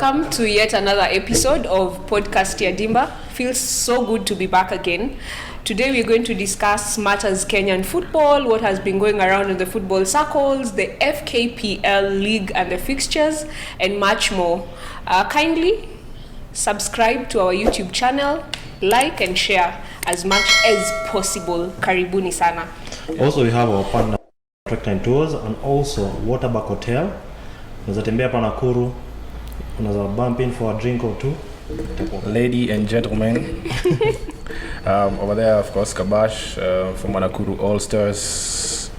Welcome to yet another episode of Podcast Yadimba. Feels so good to be back again. Today we're going to discuss matters Kenyan football, what has been going around in the football circles, the FKPL league and the fixtures, and much more. Kindly subscribe to our YouTube channel, like and share as much as possible. Karibuni sana. Also, we have our partner Trackline Tours and also Waterback Hotel. Unaweza tembea hapa Nakuru, unaweza bump in for a drink or two. Lady and gentlemen, over there, of course, Kabash from Nakuru All Stars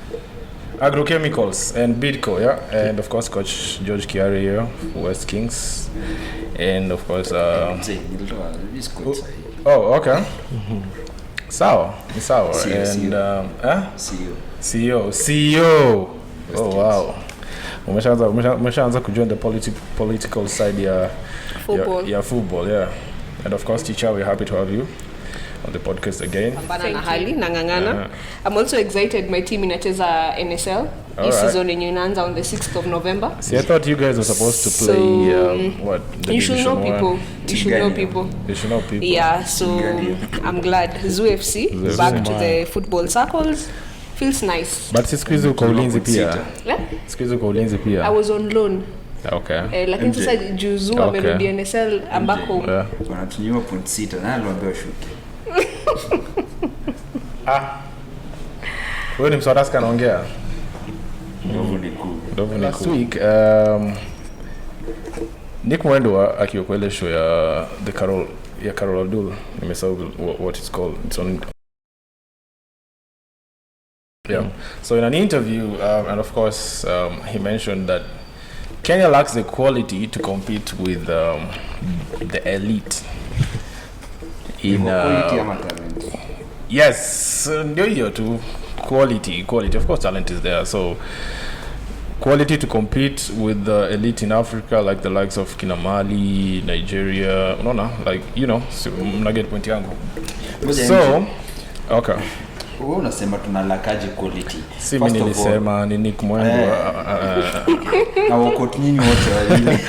Agrochemicals and Bidco, yeah, and of course, Coach George Kiari here, West Kings, and of course, oh, okay, Sawa, and CEO. Oh wow, umeshaanza kujoin the political side ya football, yeah. And of course, Chicha, we're happy to have you on the podcast again. I'm also excited. My team inacheza NSL. This season inaanza on the 6th of November. See, I thought you guys were supposed to play what? You should know people. You should know people. Yeah, so I'm glad. Zoo FC back to the football circles. Feels nice. But siku hizo kwa ulinzi pia. Siku hizo kwa ulinzi pia. I was on loan. Okay. Lakini sasa juzu amerudi NSL ambako wanatunyima point 6 na aliambiwa shuke. Wewe ni mswadaska anaongea. Ndovu ni Last week Nick Mwendwa akiwa kwa ile show ya Carol Abdul, nimesahau what it's called. It's on. Yeah. So in an interview, and of course, he mentioned that Kenya lacks the quality to compete with the elite. In yes, ndio hiyo tu, quality. Of course, talent is there. So quality to compete with the elite in Africa, like the likes of Mali, Nigeria. No, like so mna get point yangu. So okay. Wewe unasema tunalakaje quality? Si mimi nilisema nini Mwendwa na wako nyinyi wote wale.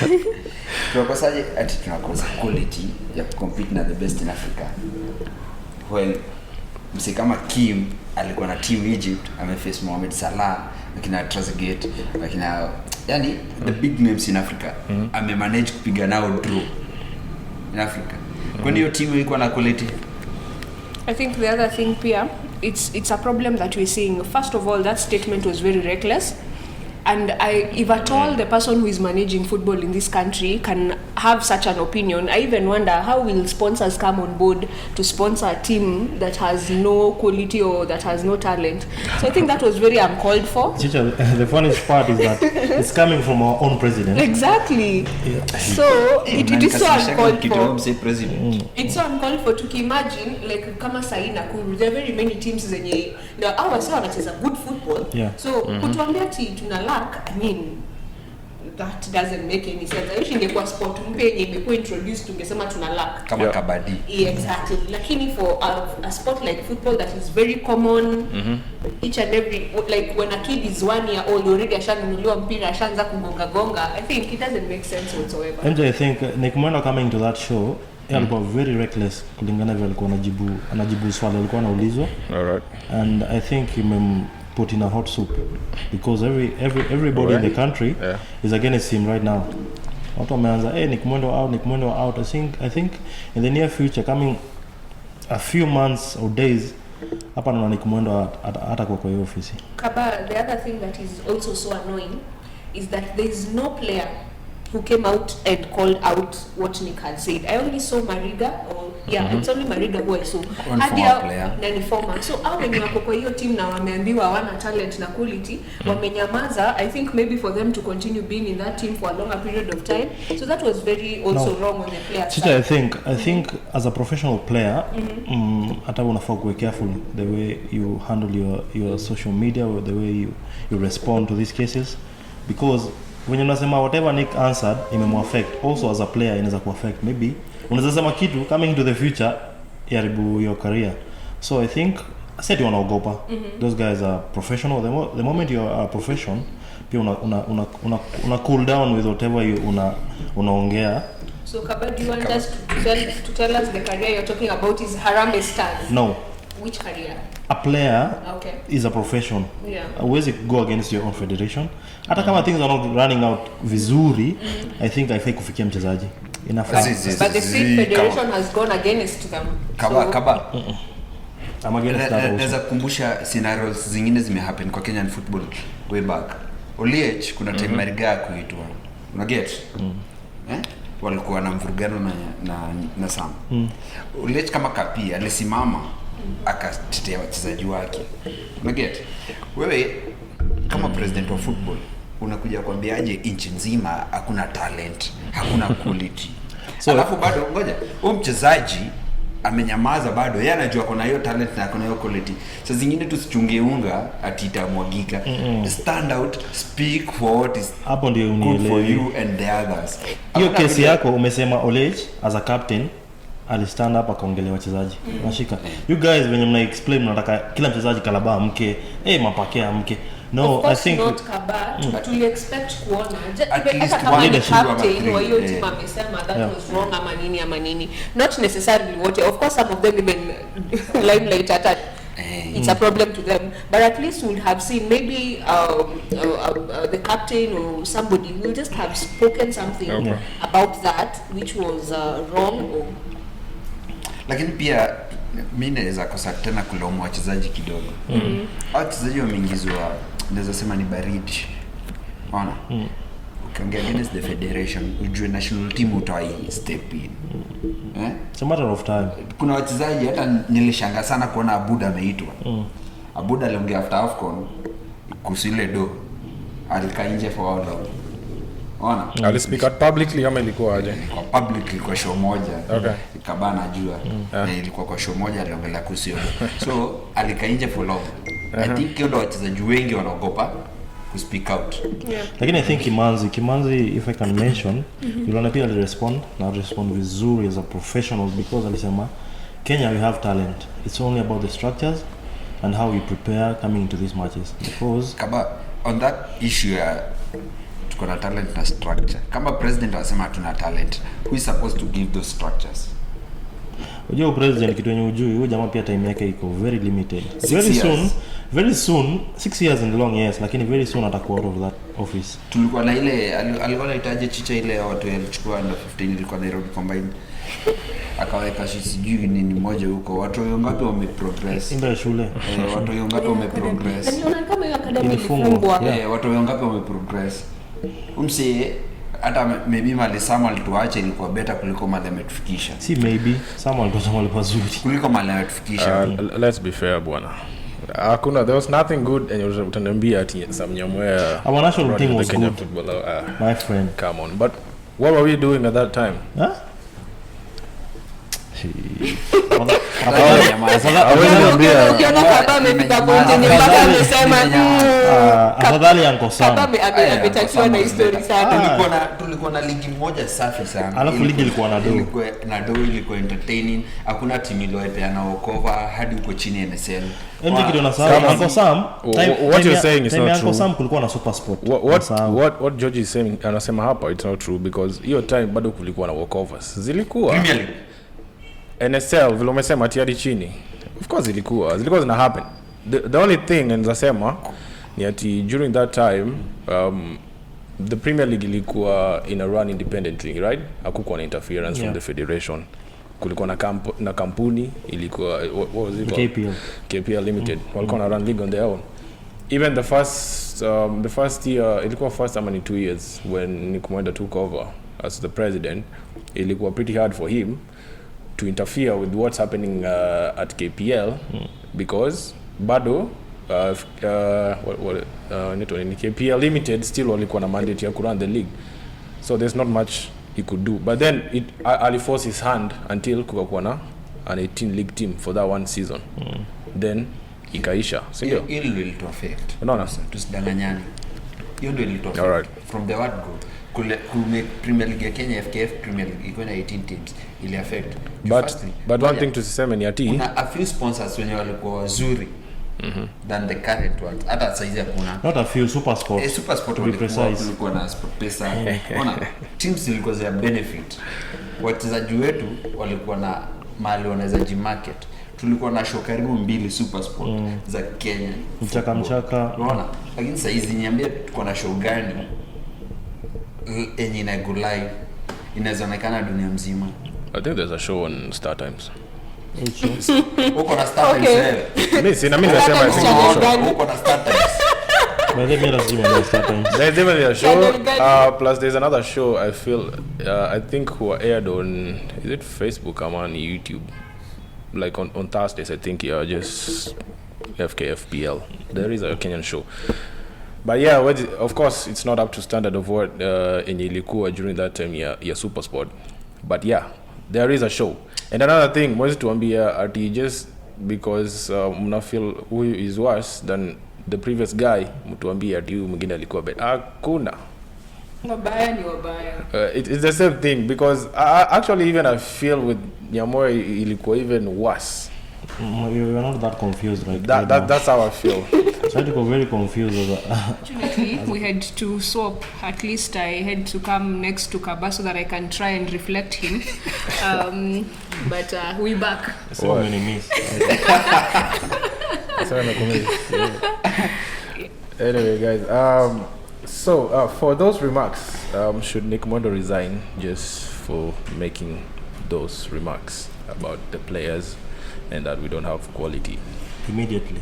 Tunakosaje ati tunakosa quality ya compete na the best in Africa? Well, msi kama Kim alikuwa na team Egypt, ameface Mohamed Salah, akina Trezeguet, akina yani the big names in Africa. Amemanage kupiga nao draw in Africa. Kwani hiyo team ilikuwa na quality? I think the other thing pia, it's a problem that we're seeing. First of all, that statement was very reckless. And if at all the person who is managing football in this country can have such an opinion, I even wonder how will sponsors come on board to sponsor a team that has no quality or that has no talent. So I think that was very uncalled for. Chicha, the funniest part is that it's coming from our own president. Exactly. Yeah. So it is so uncalled for. President. It's so uncalled for to imagine, like kama sahi Nakuru, there are very many teams zenye our sawa wanacheza good football. Yeah. So kutuambia tuna lack, I mean, that doesn't make any sense. I wish ingekuwa sport mpya yenye imekuwa introduced tungesema tuna lack kama kabadi. Yeah, exactly. Lakini for a sport like football that is very common, each and every, like when a kid is 1 year old already ashanunuliwa mpira ashaanza kugonga, I think it doesn't make sense whatsoever. And I think Nick Mwendwa coming to that show, alikuwa very reckless kulingana vile alikuwa anajibu swali alikuwa anaulizwa. All right. And I think he put in a hot soup because everybody in the country is against him right now. Watu wameanza Nick Mwendwa out. I think in the near future, coming a few months or days, hapa na Nick Mwendwa hata kwa hiyo ofisi. Kaba, the other thing that is also so annoying is that there is no player who came out and called out what Nick had said. I only saw Mariga, it's only Mariga who I saw. Nani former. So when you wako kwa hiyo team na wameambiwa hawana talent na quality, wamenyamaza. I think maybe for them to continue being in that team for a longer period of time. So that was very also wrong on the players' side. I think as a professional player, hata unafaa kuwa careful the way you handle your social media or the way you respond to these cases, because when unasema whatever Nick answered imemu-affect, also as a player inaweza ku-affect. Maybe unaweza sema kitu coming to the future yaribu your career. So I think I said you wanaogopa. Those guys are professional. The moment you are a profession, pia una cool down with whatever you unaongea. So Kaba, do you want us to tell us the career you're talking about is Harambee Stars? No. Which career? A player Okay. is a profession. Yeah. Huwezi go against your own federation. Hata kama things are not running out vizuri, I think haifai kufikia mchezaji. Inafaa. But the state federation has gone against them. Kaba. I'm against that also. Naweza kukumbusha scenarios zingine zimehappen kwa Kenyan football way back. Oliech kuna time Mariga kuitwa. Una get? Walikuwa na mvurugano na Sam. Oliech kama kapi alisimama akatetea wachezaji wake. Una get? Wewe kama president wa football unakuja kuambiaje inchi nzima hakuna talent, hakuna quality. So alafu bado ngoja, huyo mchezaji amenyamaza bado, yeye anajua kuna hiyo talent na kuna hiyo quality. Sasa zingine tusichunge unga ati itamwagika. Stand out, speak for what is hapo ndio good for you and the others. Hiyo kesi yako umesema Olej as a captain ali stand up akaongelea wachezaji. Nashika. You guys when you explain mnataka kila mchezaji kalaba mke, mapakea mke. No, I think not Kaba, but we expect kuona at least one leadership captain wa hiyo team amesema that was wrong ama nini. Not necessarily what, of course some of them even limelight at it's a problem to them, but at least we'll have seen maybe the captain or somebody will just have spoken something about that which was wrong or lakini pia mimi naweza kosa tena kulaumu wachezaji kidogo. Wachezaji wameingizwa naweza sema ni baridi. Unaona? Ukiongea against the federation, ujue national team utawai step in. It's a matter of time. Kuna wachezaji hata nilishangaa sana kuona Abuda ameitwa. Abuda aliongea after AFCON kusile do. Alikaa nje for how long? Unaona? Alispeak out publicly ama ilikuwa aje? Kwa publicly kwa show moja. Okay. Ikabana jua. Ilikuwa kwa show moja aliongelea kusio. So alikaa nje for long. I think ndio wachezaji wengi wanaogopa to speak out. Lakini I think Kimanzi if I can mention, yule pia respond vizuri as a professional because alisema Kenya we have talent. It's only about the structures and how you prepare coming into these matches. Because Kaba on that issue tuko na talent na structure. Kama president anasema tuna talent, who is supposed to give those structures? Unajua president kitu yenye ujui, huyo jamaa pia time yake iko very limited. Very soon 6 years in long years, lakini very soon atakuwa out of that office. Tulikuwa na ile alikuwa anahitaji Chicha ile watu walichukua under 15 ilikuwa Nairobi combined. Akaweka sijui nini moja huko. Watu wangapi wameprogress? Ndio shule. Watu wangapi wameprogress? Unaona kama hiyo academy ilifungwa. Watu wangapi wameprogress? Umse hata maybe mali Samuel tuache ilikuwa better kuliko mali ametufikisha. Si maybe Samuel ndo Samuel pazuri kuliko mali ametufikisha. Let's be fair bwana. There was nothing good and utaniambia ati somewhere our national team was good my friend. Come on, but what were we doing at that time? Afadhali yanko sana. Tulikuwa na ligi moja safi sana. Alafu ligi ilikuwa na do. Ilikuwa entertaining. Hakuna timu iliyopeana walkover hadi uko chini NSL. Mje kidogo na sawa. Uncle Sam, what you're saying is not true. Uncle Sam kulikuwa na super sport. What George is saying anasema hapa it's not true because hiyo time bado kulikuwa na walkovers. Zilikuwa Premier League. NSL vile umesema tiari chini. Of course zilikuwa zina happen. The only thing nasema ni ati during that time the Premier League ilikuwa in a run independently, right? Hakukuwa na interference from the federation. Kulikuwa na kampuni ilikuwa what was it called? KPL Limited. Walikuwa na run league on their own. Even the first year ilikuwa first time in 2 years when Mwendwa took over as the president, ilikuwa pretty hard for him to interfere with what's happening at KPL because bado KPL Limited still walikuwa na mandate ya run the league, so there's not much he could do, but then Ali forced his hand until kukakuwa na an 18 league team for that one season. Then ikaisha, sio ile ilito affect. Unaona, tusidanganyane, hiyo ndio ilito affect from the word go. Kume Premier League ya Kenya FKF Premier League iko na 18 teams ili affect. But one thing to say ni ati kuna a few sponsors wenye walikuwa wazuri than the current ones. Hata saizi hakuna. Not a few super sport. Super sport to be precise. Kulikuwa na sport pesa. Ona, teams zilikuwa za benefit. Wachezaji wetu walikuwa na mali wanaweza jimarket. Tulikuwa na show karibu 2 super sport za Kenya. Mchaka. Unaona? Lakini saizi niambie tuko na show gani yenye ina go live inaonekana dunia mzima? I think there's a show on Star Times. Uko na Star Times wewe? Mimi nasema I think uko na Star Times. But they made us give me Star Times. There's even a show plus there's another show I feel I think who are aired on, is it Facebook or on YouTube, like on Thursdays I think, just FKFPL. There is a Kenyan show, but yeah, of course it's not up to standard of what in ilikuwa during that time ya super sport, but yeah, there is a show. And another thing, mwezi tuambia ati just because mna feel who is worse than the previous guy, mtuambia ati huyu mwingine alikuwa better. Hakuna. Wabaya ni wabaya. It's the same thing, because actually even I feel with Nyamore ilikuwa even worse. We were not that confused, right? That's how I feel. So I got very confused. Fortunately, we had to swap. At least I had to come next to Kaba so that I can try and reflect him. But we back. So many miss. Anyway, guys. So for those remarks, should Nick Mwendwa resign just for making those remarks about the players and that we don't have quality? Immediately.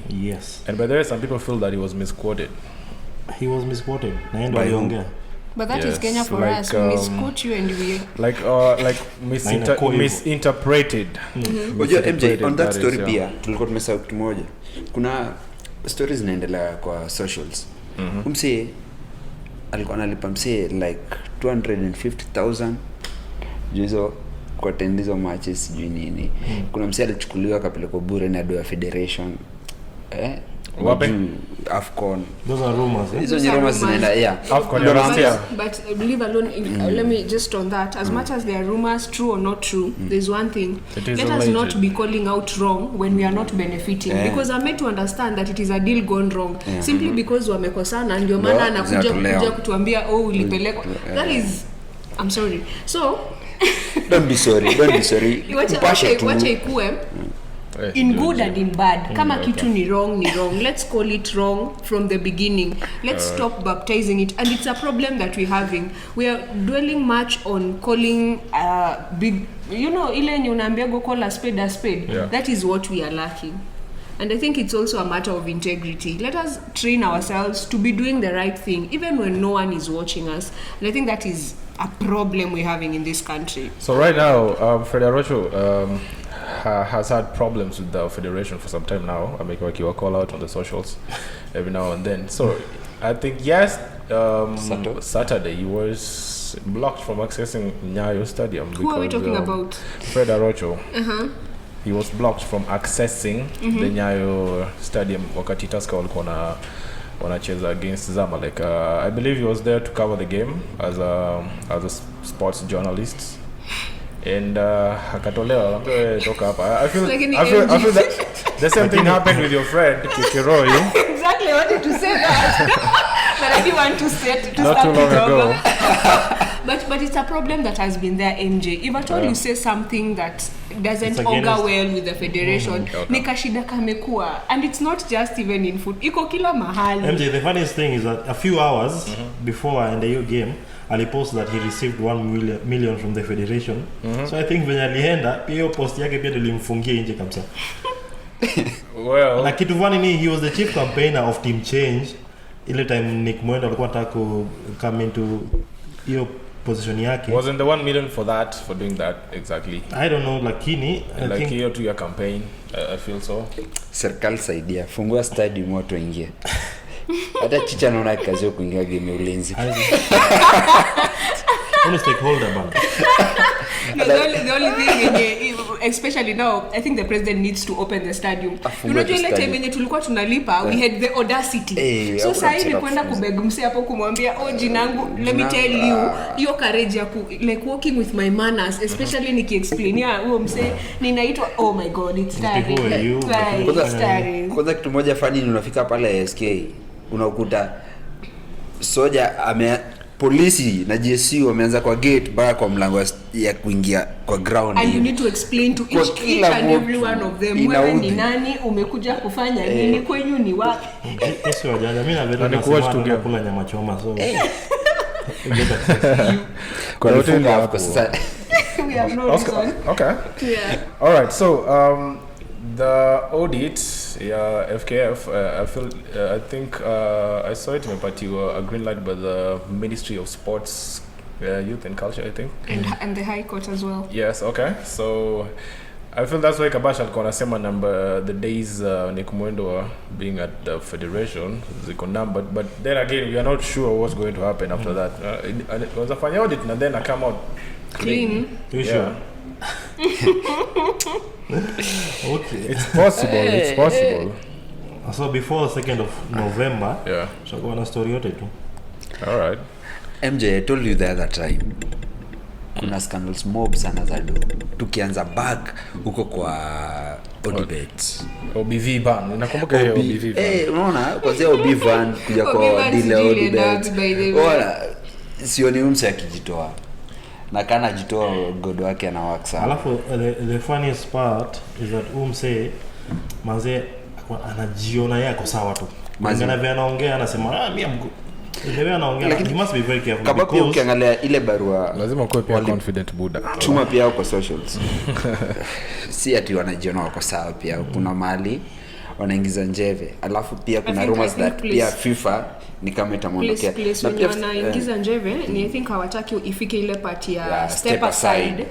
Yes. And by the way, some people feel that he was misquoted. He was misquoted. Naendo aliongea. But that is Kenya for us. We misquote you and we misinterpreted. Unajua MJ, on that story pia tulikuwa tumesahau kitu moja. Kuna stories zinaendelea kwa socials. Msee alikuwa analipa msee like 250,000 juzo kwa tendizo matches sijui nini. Kuna msee alichukuliwa akapelekwa bure na do ya Federation. Wapi? Afcon. Those are rumors. Hizo ni rumors zinaenda, yeah. Afcon but leave alone let me just on that, as much as there are rumors, true or not true, there's one thing. Let us not be calling out wrong when we are not benefiting, because I'm made to understand that it is a deal gone wrong, simply because wamekosana ndio maana anakuja kutuambia ulipelekwa. That is, I'm sorry. So don't be sorry. Wacha ikue in good and in bad. Kama kitu ni wrong. Let's call it wrong from the beginning. Let's stop baptizing it. And it's a problem that we're having. We are dwelling much on calling big, ile yenye unaambia go call a spade a spade. Yeah. That is what we are lacking. And I think it's also a matter of integrity. Let us train ourselves to be doing the right thing, even when no one is watching us. And I think that is a problem we're having in this country. So right now, Federacho has had problems with the Federation for some time now. I make a call out on the socials every now and then. So I think Saturday he was blocked from accessing Nyayo Stadium. Who are we talking about? Federacho. He was blocked from accessing the Nyayo Stadium wakati Tusker walikuwa wanacheza against Zamalek. I believe he was there to cover the game as a sports journalist. And akatolewa toka hapa. I feel that the same thing happened with your friend Kikiroi. Exactly, I wanted to say that. But I didn't want to say it not too long ago. But it's a problem that has been there, MJ. If at all you say something that doesn't augur well with the Federation, nikashida kamekua. And it's not just even in foot. Iko kila mahali. MJ, the funniest thing is that a few hours before the game, alipost that he received 1 million from the Federation. So I think venye alienda hiyo post yake pia nilimfungia nje kabisa. Well, na kitu funny ni he was the chief campaigner of Team Change ile time Nick Mwendwa alikuwa anataka come into hiyo position yake. Wasn't the 1 million for doing that exactly? I don't know, lakini I think hiyo to your campaign, I feel so. Serikali saidia, fungua stadium watu waingie. Hata Chicha naona kazi kuingia game ulinzi. Only stakeholder bana. The only thing especially now, I think the president needs to open the stadium. You know, ile time yenye tulikuwa tunalipa, we had the audacity. So sasa hivi kwenda kubeg mse hapo kumwambia jinangu, let me tell you, hiyo courage ya like walking with my manners, especially nikiexplainia huyo mse ninaitwa, oh my god, it's tiring. Kwanza kitu moja fani ni unafika pale SK, unakuta soja polisi na GSC wameanza kwa gate mpaka kwa mlango ya kuingia kwa ground, and you need to explain to each and every one of them wewe ni nani, umekuja kufanya nini, kwenyu ni wapi. Sio wajanja, mimi na vile nasema kula nyama choma, so kwa hotel hapo sasa. We have no reason. Okay. Yeah. All right. So the audit, FKF, I think I saw it imepatiwa a green light by the Ministry of Sports, Youth and Culture, I think. And the High Court as well. Yes. Okay. So I feel that's why Kabash alikuwa anasema the days Mwendwa being at the Federation ziko numbered, but then again we are not sure what's going to happen after that. Wazafanya audit and then I come out clean. Sure. Okay. It's possible. So before the 2nd of November, so go on a story yote tu. All right. MJ, I told you the other time, kuna scandals mob sana za do. Tukianza back huko kwa Audit. OBV ban. Nakumbuka hiyo OBV ban. Unaona kwanza OBV ban kuja kwa deal Audit. Wala sioni mse akijitoa. Na kana jitoa god wake ana work sana. Alafu the funniest part is that say manze anajiona yako sawa tu. Mangana vya anaongea anasema mimi mko. Ndio anaongea, you must be very careful. Kama ukiangalia ile barua lazima uwe pia confident buda. Tuma pia kwa socials. Si ati wanajiona wako sawa pia. Kuna mali wanaingiza njeve. Alafu pia kuna rumors that pia FIFA ni kama itamwondokea. Na pia wanaingiza njeve ni I think hawataki ifike ile part ya step aside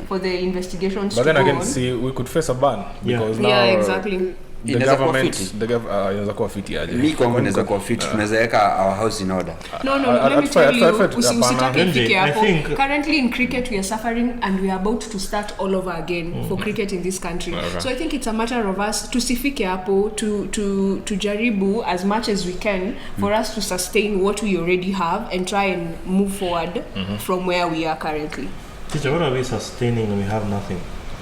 for the investigations. But then again, see, we could face a ban because now exactly. The government inaweza kuwa fiti aje. Mimi kwangu inaweza kuwa fiti, tunaweza weka our house in order. No, let me tell you, usitake ifike hapo. Currently in cricket we are suffering and we are about to start all over again for cricket in this country. So I think it's a matter of us tusifike hapo to jaribu as much as we can for us to sustain what we already have and try and move forward from where we are currently. Chicha, what are we sustaining when we have nothing?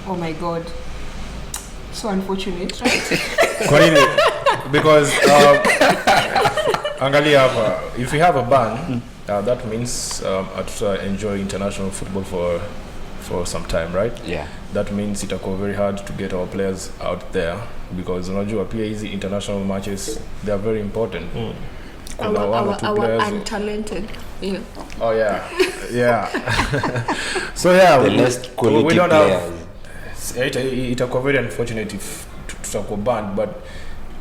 Oh my god. So unfortunate, right? Because angalia hapa, if we have a ban, that means to enjoy international football for some time, right? Yeah. That means itakuwa very hard to get our players out there because unajua pia hizi international matches, they are very important. Our untalented. Yeah. Oh yeah. So yeah, the less quality we don't players. Itakuwa very unfortunate if tutakuwa banned, but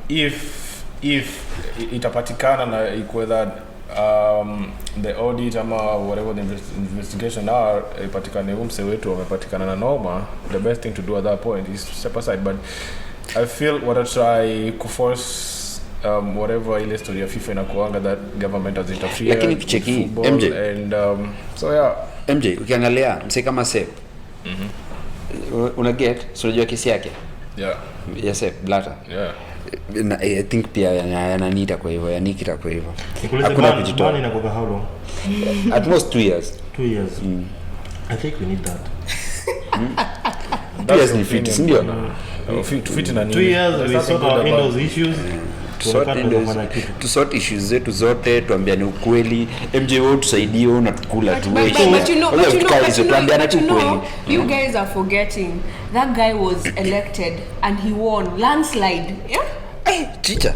if itapatikana na ikuwe that the audit ama whatever the investigation are ipatikane umse wetu wamepatikana na norma, the best thing to do at that point is to step aside. But I feel what I try to force whatever ile story ya FIFA inakuanga that government has interfered. Lakini kicheki MJ and so yeah, MJ ukiangalia mse kama Sep una get so unajua kesi yake yes Blatter I think pia yananiita kwa hivyo yanikita kwa hivyo hakuna kujitoa nani nakoga how long at most 2 years I think we need that 2 years ni fit ndio fit na 2 years we sort out those issues to sort issues zetu zote, tuambiane ukweli. MJ wewe tusaidie, unatukula tu wewe. But you know, you guys are forgetting that guy was elected and he won landslide. Yeah? Hey, Chicha.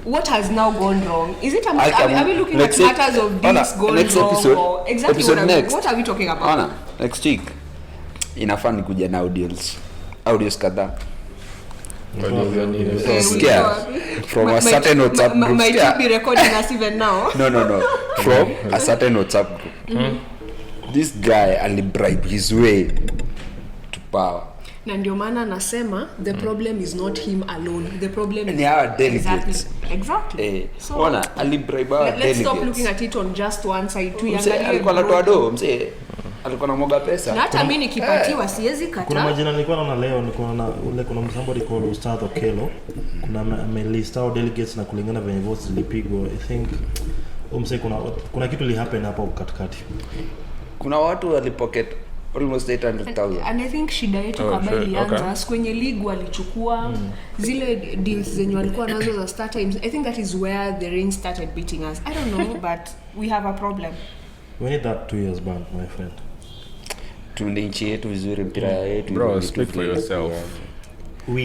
What has now gone wrong? Is it are we looking at matters of this going next wrong episode, or exactly what are we talking about? Ana, next week inafaa nikuja na audios kadhaa. From a certain WhatsApp group. Might you be recording us even now? No. From a certain WhatsApp group. This guy alibribe his way to power. Na ndio maana nasema the problem is not him alone. The problem is our delegates. Exactly. Exactly. So ona alibribe let's stop looking at it on just one side tu. Alikuwa anatoa do mzee. Alikuwa anamwaga pesa. Na hata mimi nikipatiwa siwezi kataa. Kuna majina nilikuwa naona leo nilikuwa na ule kuna somebody called Ustadh Okelo. Kuna amelist out delegates na kulingana venye votes zilipigwa. I think kuna kitu li happen hapo katikati. Kuna watu walipocket almost 800,000. And I think shida yetu kama ilianza kwenye league walichukua zile deals zenye walikuwa nazo za start times. I think that is where the rain started beating us. I don't know but we have a problem. We need that 2 years ban, my friend. Tunde nchi yetu vizuri mpira yetu. Bro, speak for yourself. We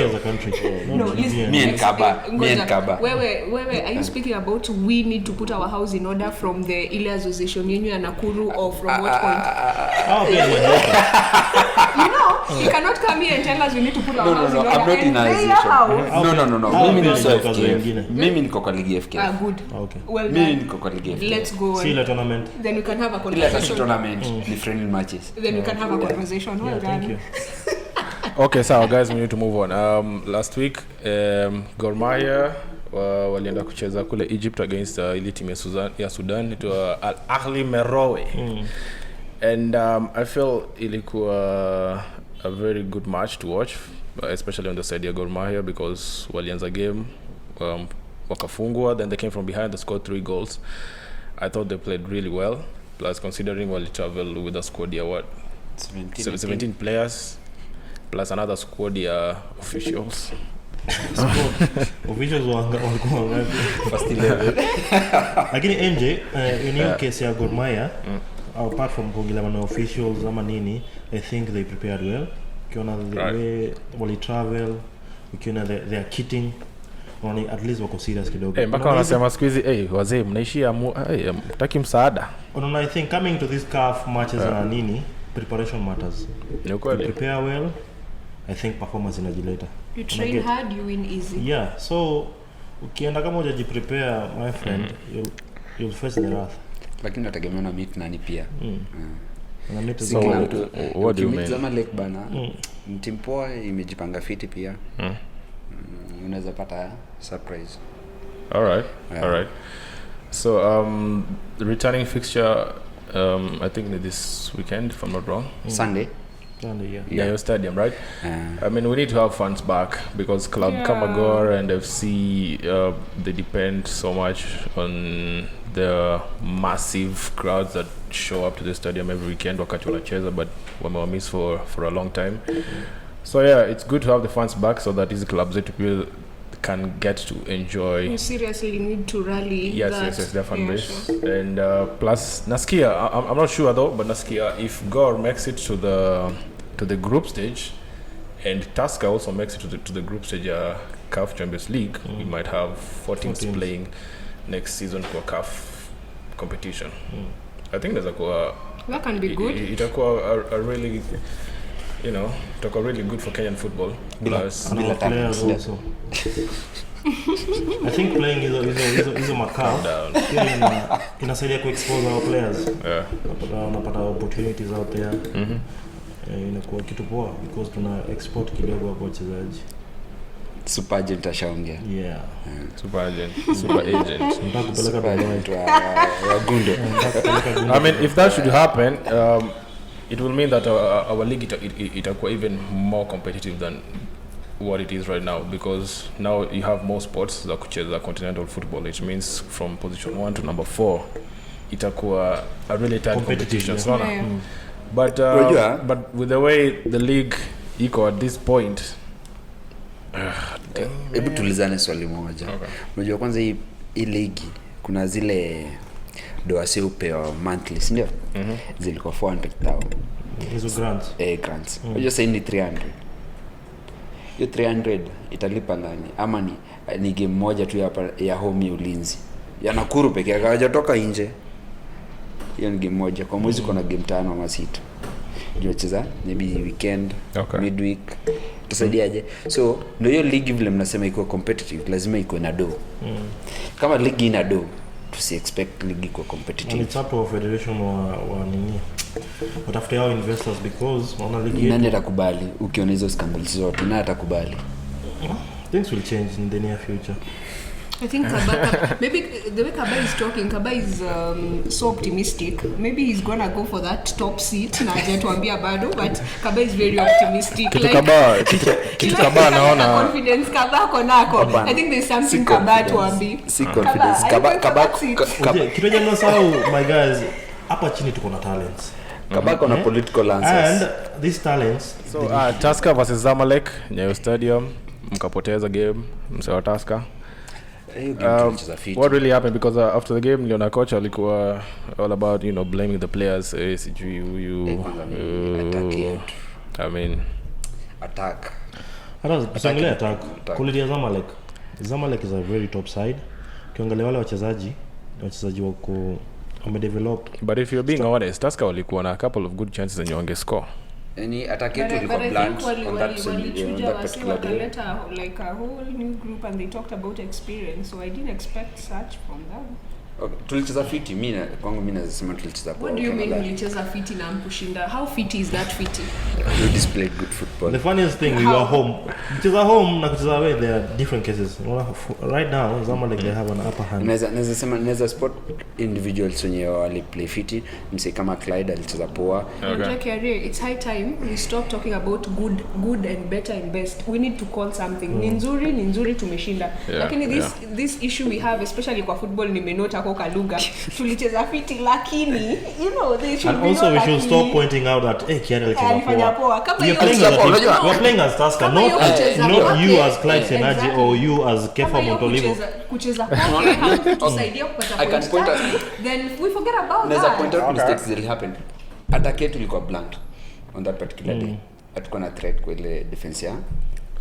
as a country. No, listen. Me and Kaba. Wewe, are you speaking about we need to put our house in order from the ile association yenyu ya Nakuru or from what point? You know, you cannot come here and tell us we need to put our house in order. I'm not in association. No. Mimi ni FKF. Mimi niko kwa ligi FKF. Good. Okay. Well, mimi niko kwa ligi FKF. Let's go. See the tournament. Then we can have a conversation. Ile tournament ni friendly matches. Then we can have a conversation. Well done. Thank you. Okay, so guys, we need to move on. Last week, Gor Mahia walienda kucheza kule Egypt against ile team ya Sudan to Al Ahli Merowe. And I feel ilikuwa a very good match to watch, especially on the side of Gor Mahia because walianza game wakafungwa, then they came from behind, they scored 3 goals. I thought they played really well, plus considering wali travel with a squad ya 17 players plus another squad ya officials. Officials walikuwa ngapi? First 11. Lakini NJ in your case ya Gor Mahia, apart from kuongelea na officials ama nini, I think they prepared well. Ukiona the way wali travel, ukiona their kitting, at least wako serious kidogo. Mpaka wanasema siku hizi wazee mnaishia mtaki msaada. I think coming to this CAF matches na nini, preparation matters. You prepare well, I think performance inajileta. You train hard, you win easy. Yeah, so ukienda kama hujajiprepare my friend, you'll face the wrath. Lakini nategemea na meet nani pia. Na meet so what do you mean? Zama Lake bana. Team poa imejipanga fiti pia. Unaweza pata surprise. All right. So the returning fixture I think this weekend if I'm not wrong. Sunday. Yeah, your stadium, right? I mean, we need to have fans back because club kama Gor and FC they depend so much on the massive crowds that show up to the stadium every weekend wakati wanacheza, but wamewamiss for a long time. So yeah, it's good to have the fans back so that these clubs that people can get to enjoy. You seriously need to rally. Yes, their fan base. Sure. And plus Naskia, I'm not sure though, but Naskia, if Gor makes it to the group stage, and Tusker also makes it to the group stage, CAF Champions League, we might have 14 teams playing next season for CAF competition. I think that can be good. Itakuwa a really, itakuwa really good for Kenyan football. Plus players also. I think playing is a macau. Inasaidia ku-expose our players. Yeah. Unapata opportunities out there. Inakuwa kitu poa because tuna export kidogo kwa wachezaji. Super agent ashaongea. Yeah. Super agent. Nataka kupeleka Dubai. Wagundo. I mean, if that should happen, it will mean that our league itakuwa even more competitive than what it is right now, because now you have more sports za kucheza continental football, which means from position 1 to number 4 itakuwa a really tight competition. But with the way the league iko at this point, hebu tulizane swali moja. Unajua kwanza hii ligi kuna zile doasi upewa monthly, ndio? Zilikuwa 400,000. Hizo grants. Grants. Unajua sasa ni 300. Hiyo 300 italipa nani? Ama ni game moja tu ya home ya Ulinzi. Ya Nakuru pekee yake, hajatoka nje. Hiyo ni game moja. Kwa mwezi kuna game 5 ama 6. Ndio cheza maybe weekend, midweek. Tusaidiaje? So ndio hiyo league vile mnasema iko competitive, lazima iko na do. Kama league ina do, tusi expect league iko competitive. And it's up to Federation wa nini? Watafute hao investors because wana league yetu. Nani atakubali ukiona hizo scandals zote? Nani atakubali? Things will change in the near future. I think Kaba, maybe the way Kaba is talking, Kaba is so optimistic. Maybe he's gonna go for that top seat. Na hajatuambia bado, but Kaba is very optimistic. Kitu Kaba naona confidence Kaba konako. I think there's something Kaba tuambi. Si confidence. Kaba Kitoja no sao, my guys, hapa chini tuko na talents. Kaba kona political answers. And these talents. So Tusker versus Zamalek, Nyayo Stadium, mkapoteza game, msewa Tusker. What really happened? Because after the game, Leona coach alikuwa all about, you know, blaming the players. I mean, attack. Attack. Quality ya Zamalek. Zamalek is a very top side. Kiangalia wale wachezaji wako wamedevelop. But if you're being honest, Tusker walikuwa na a couple of good chances and you wangescore. Any attack ilikuwa blunt on that particular day. Like a whole new group and they talked about experience, so I didn't expect such from them. Okay, tulicheza fiti, kwangu mimi nasema tulicheza kwa. What do you mean tulicheza fiti na kushinda? How fit is that fiti? We displayed good football. The funniest thing, you are home. Kucheza home na kucheza away, there are different cases. Right now, Zamalek they have an upper hand. Naweza spot individuals wenye wali play fiti, mse kama Clyde alicheza poa. Okay, it's high time we stop talking about good and better and best. We need to call something. Ni nzuri tumeshinda. Lakini this issue we have, especially kwa football, nimenota Kaluga tulicheza fiti lakini you know they should. And also we should stop pointing out that Kiara alicheza poa. We are playing as Tusker, not you as Clyde Senaji or you as Kefa Montolivo. Kucheza kwake hakutusaidia kupata point. Then we forget about that. There's a point of mistakes that happened. Attack yetu ilikuwa blunt on that particular day. Hatukuwa na threat kwa ile defense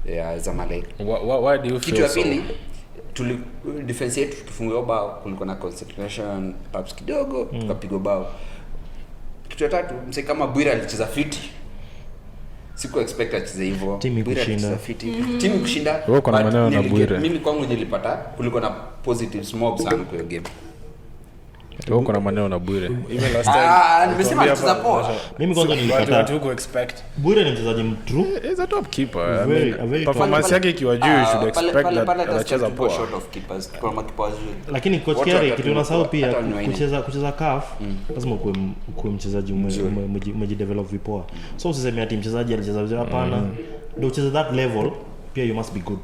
ya Zamalek. Why do you feel so? Defense yetu tufungiwa bao, kulikuwa na concentration ups kidogo, tukapigwa bao. Kitu ya tatu, mse kama Bwira alicheza fiti. Siku expect acheze hivyo. Bwira alicheza fiti. Timu kushinda. Wewe kuna maneno na Bwira. Mimi kwangu nilipata kulikuwa na positive mob sana kwa game. Wewe kuna maneno na Bwira. Even last time. Nimesema acheza poa. Mimi kwanza nilipata. What expect? Bwira ni mchezaji mtrue. He's a top keeper. Performance yake ikiwa juu, you should expect that anacheza poa. Short of keepers, kwa keepers. Lakini coach Kiari kitu unasahau pia kucheza CAF, lazima ukuwe mchezaji umejidevelop vipoa. So usiseme ati mchezaji alicheza vizuri, hapana. Ndio ucheze that level, pia you must be good.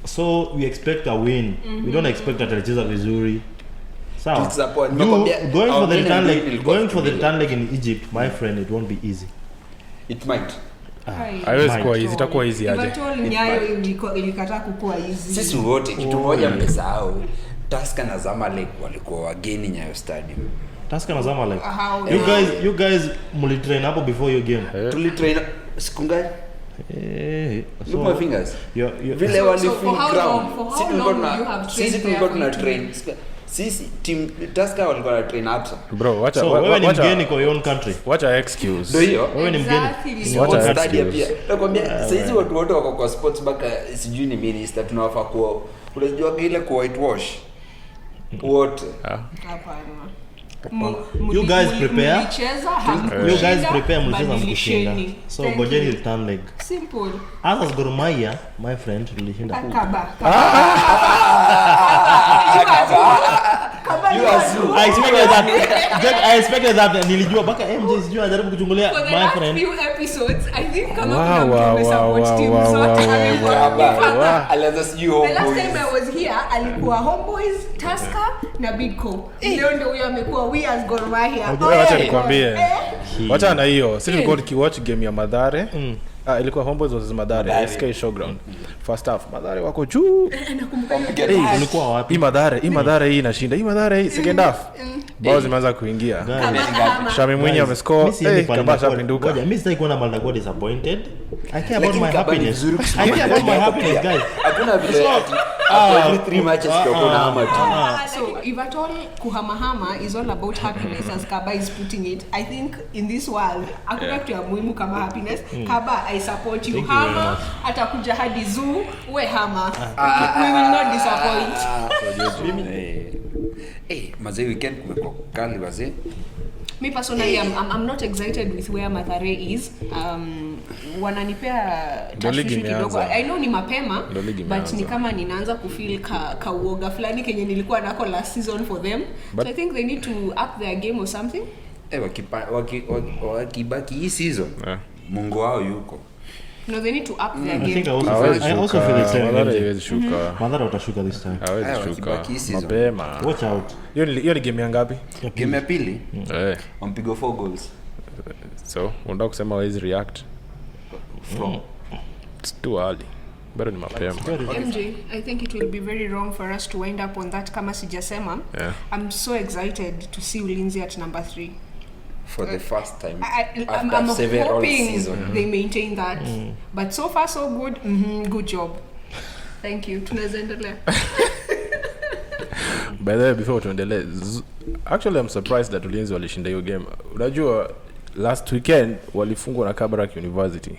So we expect a win. We don't expect that alicheza vizuri. So going for the return leg in Egypt, my friend, it won't be easy. It might. Haiwezi kuwa easy, itakuwa easy aje. Nyayo ilikataa kukua easy. Sisi wote kitu moja mmesahau. Tusker na Zamalek walikuwa wageni Nyayo Stadium. Tusker na Zamalek. You guys mlitrain hapo before your game. Tulitrain siku ngapi? Look my fingers. Vile walifeel ground. Sisi tulikuwa tuna train. Sisi team Tusker walikuwa na train apsa. Bro, wacha wewe ni mgeni kwa your own country. Wacha excuse. Ndio hiyo. Wewe ni mgeni. Wacha stadium pia. Nakwambia sisi watu wote wako kwa sports baka sijui ni minister tunawafaa kwa unajua ile kwa whitewash. Wote. Hapana. You guys prepare. Mlicheza mkushinda. So ngojeni return leg. Simple. As Gor Mahia, my friend, tulishinda. Kaba. I expected that nilijua baka MJ sijui anajaribu kuchungulia my friend. Few episodes I think kama kuna support team zote amekuwa. The last time I was here alikuwa Homeboys, Tusker na Bidco. Leo ndio huyo amekuwa we as Gor Mahia. Wacha nikwambie. Wacha na hiyo. Sisi tulikuwa tukiwatch game ya Mathare. Ilikuwa Homeboys versus Mathare, SK Showground. First half Mathare wako juu. Ulikuwa wapi? Hii Mathare hii inashinda. Hii Mathare hii second half. Bao zimeanza kuingia. Shami Mwinyi amescore. Kaba shapinduka. Mimi sitaki kuona Malagodi disappointed. I care about my happiness. Guys. Hakuna vile after 3 matches tuko na hama tu. So if at all kuhamahama is all about happiness as Kaba is putting it. I think in this world hakuna kitu ya muhimu kama happiness. Kaba, I support you. Hama atakuja hadi zoo, we hama. We will not disappoint. Mazee weekend kumekuwa kali wazee. Me personally, I'm not excited with where Mathare is. Wananipea tashwishi kidogo. I know ni mapema, but ni kama ninaanza kufeel ka uoga fulani kenye nilikuwa nako last season for them. So I think they need to up their game or something. Wakibaki hii season, Mungu wao yuko. No, they need to up their game. I think I also feel the same. Madhara utashuka this time. Mapema. Watch out. Hiyo ni game ya ngapi? Game ya pili. Wampiga 4 goals. So, unataka kusema wezi react from it's too early. Bado ni mapema. MJ, I think it will be very wrong for us to wind up on that kama sijasema. I'm so excited to see Ulinzi at number 3. For the first time I'm hoping season. They maintain that. But so far so good. Good job. Thank you. Tunaweza endelea. By the way, before tuendelee, actually I'm surprised that Ulinzi walishinda hiyo game. Unajua last weekend walifungwa na Kabarak University.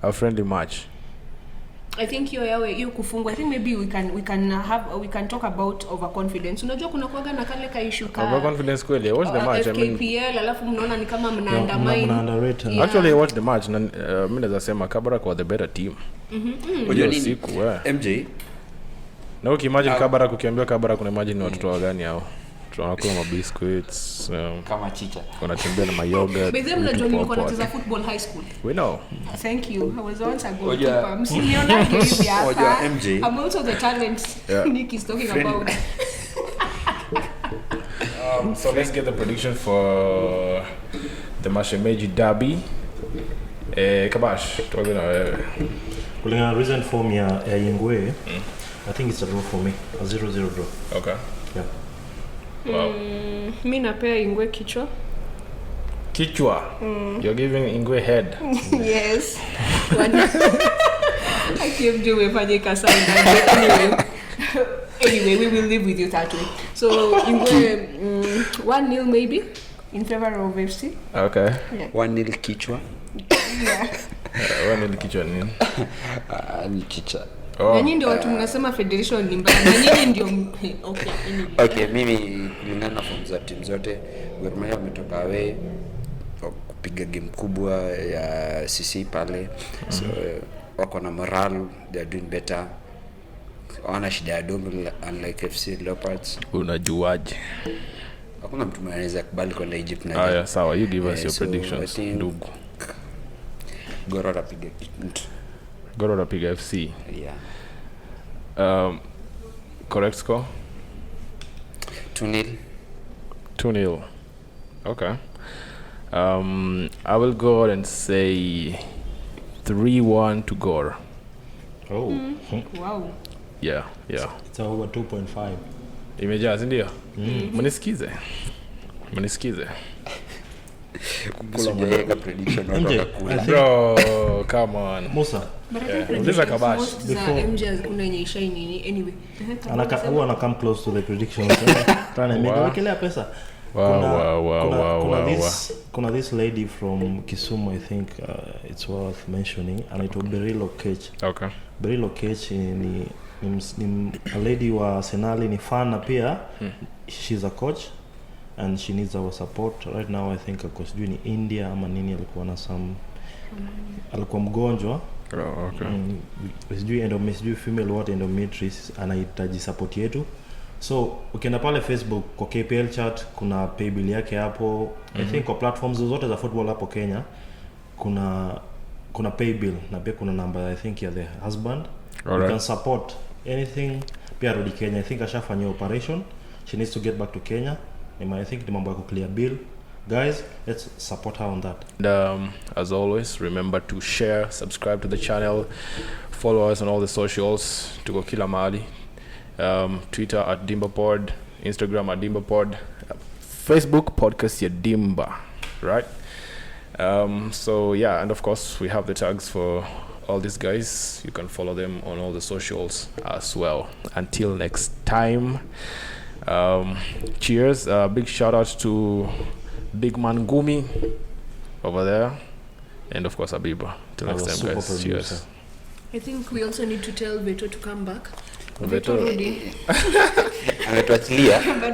A friendly match. I think hiyo kufungwa. I think maybe we can talk about overconfidence. Unajua kuna kuaga na kale ka issue ka overconfidence kweli. Watch the match. FKPL alafu mnaona ni kama mnaandamine. Actually watch the match na mimi naweza sema Kabarak was the better team. Unajua nini? MJ. Na ukimagine Kabarak ukiambiwa Kabarak kuna imagine watoto wa gani hao? Tunakula biscuits kama Chicha. Wanatembea na mayoga. By the way, mnajua nilikuwa nacheza football high school. We know. Thank you. I was once a goalkeeper. Msiniona hivi hapa. I'm also the talent Nick is talking about. So let's get the prediction for the Mashemeji Derby. Kabash, tuanze na wewe. Kulingana na recent form ya Ingwe, I think it's a draw for me. A 0-0 draw. Okay. Yeah. Wow. Mimi napea Ingwe kichwa. You're giving Ingwe head. Yes. I came to umefanyika sana. Anyway, we will live with you that way. So Ingwe 1-0 maybe in favor of FC. Okay. 1-0 kichwa. Yeah. 1-0 kichwa nini? Ni Chicha. Na nyinyi ndio watu mnasema federation ni mbaya. Na nyinyi ndio okay. Okay, mimi kulingana na form za timu zote, Gor Mahia wametoka away kupiga game kubwa ya CC pale. So wako na morale, they are doing better. Wana shida ya domo unlike FC Leopards. Unajuaje? Hakuna mtu anaweza kubali kwenda Egypt na. Yeah, sawa. You give us your predictions. Ndugu. Gor atapiga Gor atapiga FC. Yeah. Correct score? 2-0. 2-0. Okay. I will go ahead and say 3-1 to Gor. Oh. Wow. Yeah. It's over 2.5. Imejaa ndio? Mnisikize. Kusujeka prediction MJ, bro, come on. Musa. This is Kabash. Before MJ kuna yenye shine nini anyway. Ana come close to the predictions. Tana nimewekelea pesa. Kuna this lady from Kisumu, I think it's worth mentioning, anaitwa Berilo Kech. Okay. Berilo Kech ni a lady wa Arsenal, ni fan na pia she's a coach and she needs our support right now. I think ako sijui ni India ama nini, alikuwa na alikuwa mgonjwa. Okay. Sijui endometriosis, female what endometriosis, anahitaji support yetu. So ukienda pale Facebook kwa KPL chat kuna pay bill yake hapo. I think kwa platforms zote za football hapo Kenya kuna pay bill na pia kuna number I think ya the husband. You can support anything. Pia rudi Kenya, I think ashafanya operation, she needs to get back to Kenya. I think the mambo ya clear bill. Guys, let's support her on that. And as always, remember to share, subscribe to the channel, follow us on all the socials. Tuko kila mahali. Twitter at DimbaPod, Instagram at DimbaPod, Facebook podcast ya Dimba, right? So yeah, and of course we have the tags for all these guys. You can follow them on all the socials as well. Until next time, cheers. Big shout out to Big Man Gumi over there, and of course Abiba. Till next time, guys. Cheers. I think we also need to tell Veto to come back. Veto Rudi. Ametuachilia.